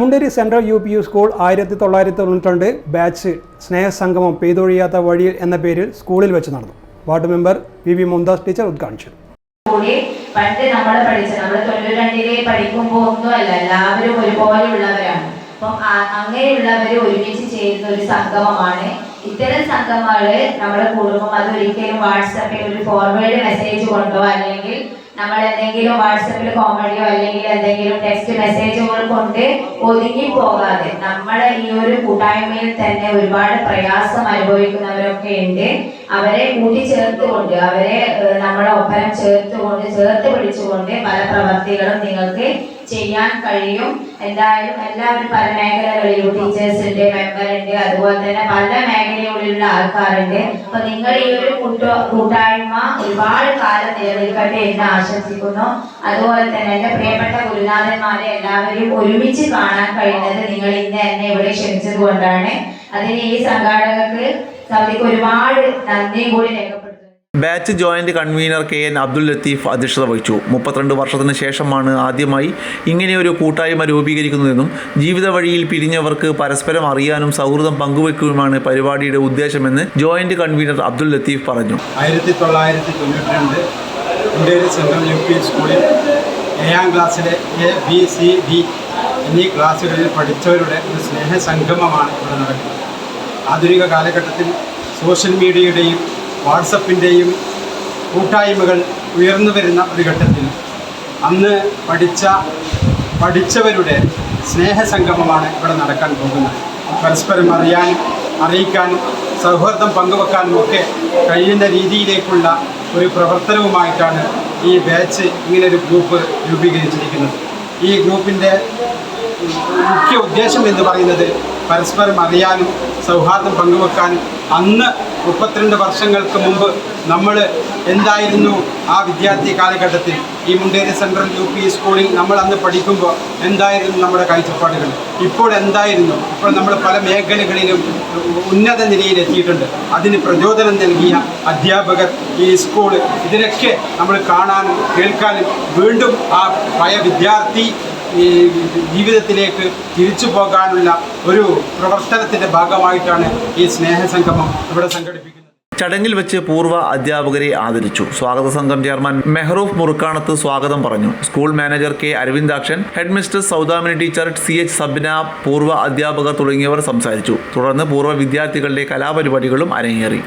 Munderi central UP school 1992 batch സ്നേഹസംഗമം പെയ്തൊഴിയാത്ത വഴിയിൽ എന്ന പേരിൽ സ്കൂളിൽ വെച്ച് നടന്നു. Ward member PV Mumtaz teacher ഉദ്ഘാടനം. പണ്ട് നമ്മൾ 92 പഠിക്കുമ്പോൾ ഒന്നുമല്ല, എല്ലാവരും ഒരുപോലെയുള്ളവരാണ്. അപ്പം അങ്ങനെയുള്ളവർ ഒരുമിച്ച് ചേരുന്ന ഒരു സംഗമമാണ്. ഇത്തരം സംഗമങ്ങള് നമ്മൾ കൂടുമ്പോൾ അതൊരിക്കലും വാട്സാപ്പിൽ ഒരു ഫോർവേഡ് മെസ്സേജ് കൊണ്ടോ അല്ലെങ്കിൽ നമ്മൾ എന്തെങ്കിലും വാട്സാപ്പിൽ കോമഡിയോ അല്ലെങ്കിൽ എന്തെങ്കിലും ടെക്സ്റ്റ് മെസ്സേജുകൾ കൊണ്ട് ഒതുങ്ങി പോകാതെ നമ്മുടെ ഈ ഒരു കൂട്ടായ്മയിൽ തന്നെ ഒരുപാട് പ്രയാസം അനുഭവിക്കുന്നവരൊക്കെ ഉണ്ട്. അവരെ കൂട്ടിച്ചേർത്തുകൊണ്ട് അവരെ നമ്മളെ ഒപ്പം ചേർത്ത് പിടിച്ചുകൊണ്ട് പല പ്രവർത്തികളും നിങ്ങൾക്ക് ചെയ്യാൻ കഴിയും. എന്തായാലും എല്ലാവരും പല മേഖലകളിലും ടീച്ചേഴ്സ് ഉണ്ട്, മെമ്പർ ഉണ്ട്, അതുപോലെ തന്നെ പല മേഖലകളിലുള്ള ആൾക്കാരുണ്ട്. അപ്പൊ നിങ്ങൾ ഈ ഒരു കൂട്ടായ്മ ഒരുപാട് കാലം നിലനിൽക്കട്ടെ എന്ന് ആശംസിക്കുന്നു. അതുപോലെ തന്നെ എന്റെ പ്രിയപ്പെട്ട ഗുരുനാഥന്മാരെ എല്ലാവരും ഒരുമിച്ച് കാണാൻ കഴിയുന്നത് നിങ്ങൾ ഇന്ന് എന്നെ ഇവിടെ ക്ഷണിച്ചത് കൊണ്ടാണ്. അതിന് ഈ സംഘാടകർക്ക് സമിതിക്ക് ഒരുപാട് നന്ദി കൂടി രേഖപ്പെടുത്തുന്നു. Batch joint convener KN Abdul Latheef അധ്യക്ഷത വഹിച്ചു. 32 വർഷത്തിന് ശേഷമാണ് ആദ്യമായി ഇങ്ങനെയൊരു കൂട്ടായ്മ രൂപീകരിക്കുന്നതെന്നും ജീവിത വഴിയിൽ പിരിഞ്ഞവർക്ക് പരസ്പരം അറിയാനും സൗഹൃദം പങ്കുവെക്കുകയുമാണ് പരിപാടിയുടെ ഉദ്ദേശമെന്ന് ജോയിന്റ് കൺവീനർ അബ്ദുൽ ലത്തീഫ് പറഞ്ഞു. 1992 മുണ്ടേരി സെൻട്രൽ UP സ്കൂളിൽ 7ാം ക്ലാസ്സിലെ A, B, C, D എന്നീ ക്ലാസ്സുകളിൽ പഠിച്ചവരുടെ ഒരു സ്നേഹസംഗമമാണ് ഇവിടെ നടക്കുന്നത്. ആധുനിക കാലഘട്ടത്തിൽ സോഷ്യൽ മീഡിയയുടെയും വാട്സപ്പിൻ്റെയും കൂട്ടായ്മകൾ ഉയർന്നു വരുന്ന ഒരു ഘട്ടത്തിൽ അന്ന് പഠിച്ചവരുടെ സ്നേഹസംഗമമാണ് ഇവിടെ നടക്കാൻ പോകുന്നത്. പരസ്പരം അറിയിക്കാനും സൗഹൃദം പങ്കുവെക്കാനും ഒക്കെ കഴിയുന്ന രീതിയിലേക്കുള്ള ഒരു പ്രവർത്തനവുമായിട്ടാണ് ഈ ബാച്ച് ഇങ്ങനൊരു ഗ്രൂപ്പ് രൂപീകരിച്ചിരിക്കുന്നത്. ഈ ഗ്രൂപ്പിൻ്റെ മുഖ്യ ഉദ്ദേശം എന്ന് പറയുന്നത് പരസ്പരം അറിയാനും സൗഹാർദ്ദം പങ്കുവെക്കാനും അന്ന് 32 വർഷങ്ങൾക്ക് മുമ്പ് നമ്മൾ എന്തായിരുന്നു ആ വിദ്യാർത്ഥി കാലഘട്ടത്തിൽ ഈ മുണ്ടേരി സെൻട്രൽ UP സ്കൂളിൽ നമ്മൾ അന്ന് പഠിക്കുമ്പോൾ എന്തായിരുന്നു നമ്മുടെ കാഴ്ചപ്പാടുകൾ, ഇപ്പോൾ എന്തായിരുന്നു, ഇപ്പോൾ നമ്മൾ പല മേഖലകളിലും ഉന്നത നിലയിലെത്തിയിട്ടുണ്ട്. അതിന് പ്രചോദനം നൽകിയ അധ്യാപകർ, ഈ സ്കൂൾ, ഇതിനൊക്കെ നമ്മൾ കാണാനും കേൾക്കാനും വീണ്ടും ആ പഴയ വിദ്യാർത്ഥി ഈ ജീവിതത്തിലേക്ക് തിരിച്ചു പോകാനുള്ള ഒരു പ്രവർത്തനത്തിൻ്റെ ഭാഗമായിട്ടാണ് ഈ സ്നേഹസംഗമം ഇവിടെ സംഘടിപ്പിക്കുന്നത്. ചടങ്ങിൽ വെച്ച് പൂർവ്വ അധ്യാപകരെ ആദരിച്ചു. സ്വാഗത സംഘം ചെയർമാൻ മെഹ്റൂഫ് മുറുക്കാണത്ത് സ്വാഗതം പറഞ്ഞു. School manager K Aravindakshan, head mister Saudamini teacher, CH Sabna, പൂർവ്വ അധ്യാപകർ തുടങ്ങിയവർ സംസാരിച്ചു. തുടർന്ന് പൂർവ്വ വിദ്യാർത്ഥികളുടെ കലാപരിപാടികളും അരങ്ങേറി.